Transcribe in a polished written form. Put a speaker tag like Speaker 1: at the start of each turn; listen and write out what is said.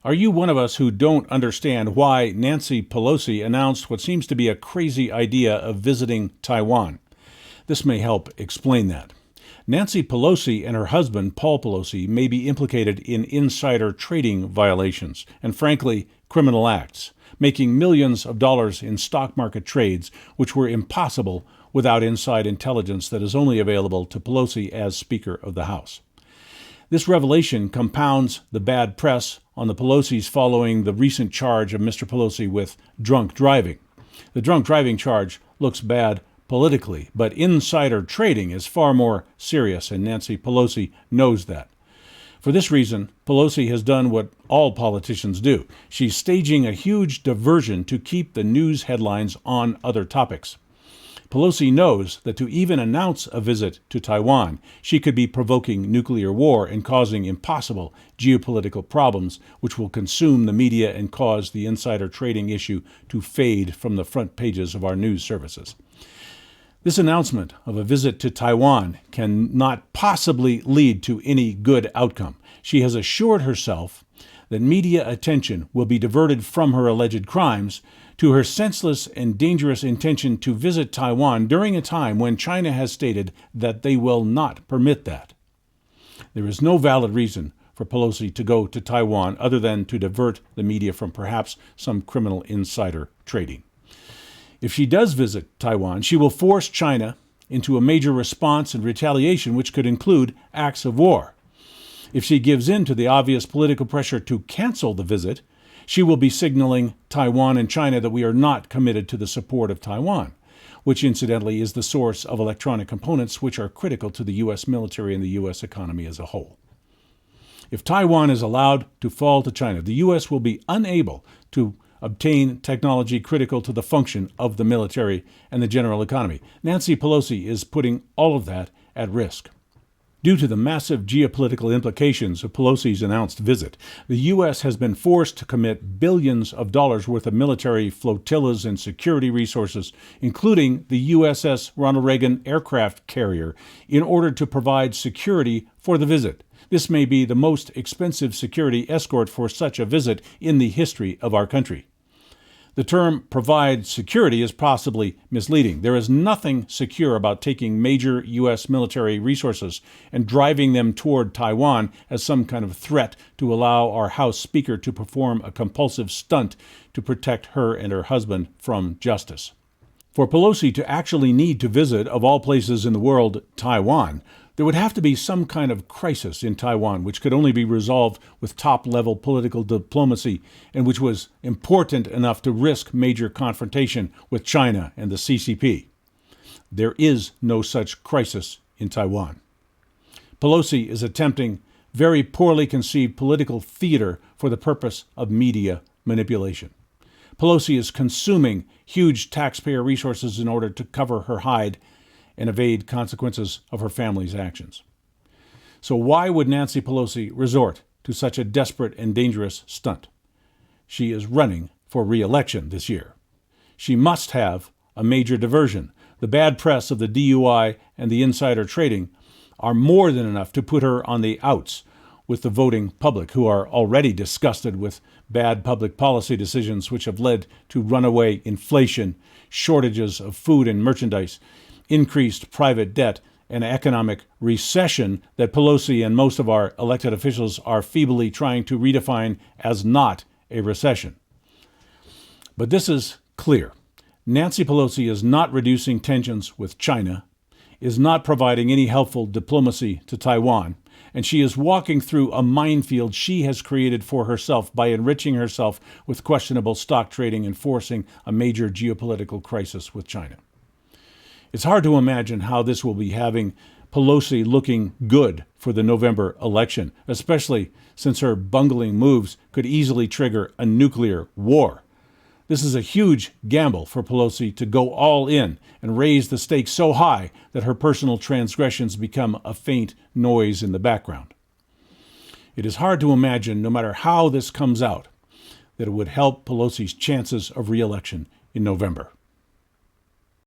Speaker 1: Are you one of us who don't understand why Nancy Pelosi announced what seems to be a crazy idea of visiting Taiwan? This may help explain that. Nancy Pelosi and her husband, Paul Pelosi, may be implicated in insider trading violations and, frankly, criminal acts, making millions of dollars in stock market trades which were impossible without inside intelligence that is only available to Pelosi as Speaker of the House. This revelation compounds the bad press on the Pelosi's following the recent charge of Mr. Pelosi with drunk driving. The drunk driving charge looks bad politically, but insider trading is far more serious, and Nancy Pelosi knows that. For this reason, Pelosi has done what all politicians do. She's staging a huge diversion to keep the news headlines on other topics. Pelosi knows that to even announce a visit to Taiwan, she could be provoking nuclear war and causing impossible geopolitical problems, which will consume the media and cause the insider trading issue to fade from the front pages of our news services. This announcement of a visit to Taiwan cannot possibly lead to any good outcome. She has assured herself that media attention will be diverted from her alleged crimes to her senseless and dangerous intention to visit Taiwan during a time when China has stated that they will not permit that. There is no valid reason for Pelosi to go to Taiwan other than to divert the media from perhaps some criminal insider trading. If she does visit Taiwan, she will force China into a major response and retaliation, which could include acts of war. If she gives in to the obvious political pressure to cancel the visit, she will be signaling Taiwan and China that we are not committed to the support of Taiwan, which incidentally is the source of electronic components which are critical to the U.S. military and the U.S. economy as a whole. If Taiwan is allowed to fall to China, the U.S. will be unable to obtain technology critical to the function of the military and the general economy. Nancy Pelosi is putting all of that at risk. Due to the massive geopolitical implications of Pelosi's announced visit, the U.S. has been forced to commit billions of dollars worth of military flotillas and security resources, including the USS Ronald Reagan aircraft carrier, in order to provide security for the visit. This may be the most expensive security escort for such a visit in the history of our country. The term provide security is possibly misleading. There is nothing secure about taking major U.S. military resources and driving them toward Taiwan as some kind of threat to allow our House Speaker to perform a compulsive stunt to protect her and her husband from justice. For Pelosi to actually need to visit, of all places in the world, Taiwan, there would have to be some kind of crisis in Taiwan, which could only be resolved with top-level political diplomacy and which was important enough to risk major confrontation with China and the CCP. There is no such crisis in Taiwan. Pelosi is attempting very poorly conceived political theater for the purpose of media manipulation. Pelosi is consuming huge taxpayer resources in order to cover her hide and evade consequences of her family's actions. So why would Nancy Pelosi resort to such a desperate and dangerous stunt? She is running for re-election this year. She must have a major diversion. The bad press of the DUI and the insider trading are more than enough to put her on the outs with the voting public, who are already disgusted with bad public policy decisions which have led to runaway inflation, shortages of food and merchandise, increased private debt, and economic recession that Pelosi and most of our elected officials are feebly trying to redefine as not a recession. But this is clear. Nancy Pelosi is not reducing tensions with China, is not providing any helpful diplomacy to Taiwan, and she is walking through a minefield she has created for herself by enriching herself with questionable stock trading and forcing a major geopolitical crisis with China. It's hard to imagine how this will be having Pelosi looking good for the November election, especially since her bungling moves could easily trigger a nuclear war. This is a huge gamble for Pelosi to go all in and raise the stakes so high that her personal transgressions become a faint noise in the background. It is hard to imagine, no matter how this comes out, that it would help Pelosi's chances of re-election in November.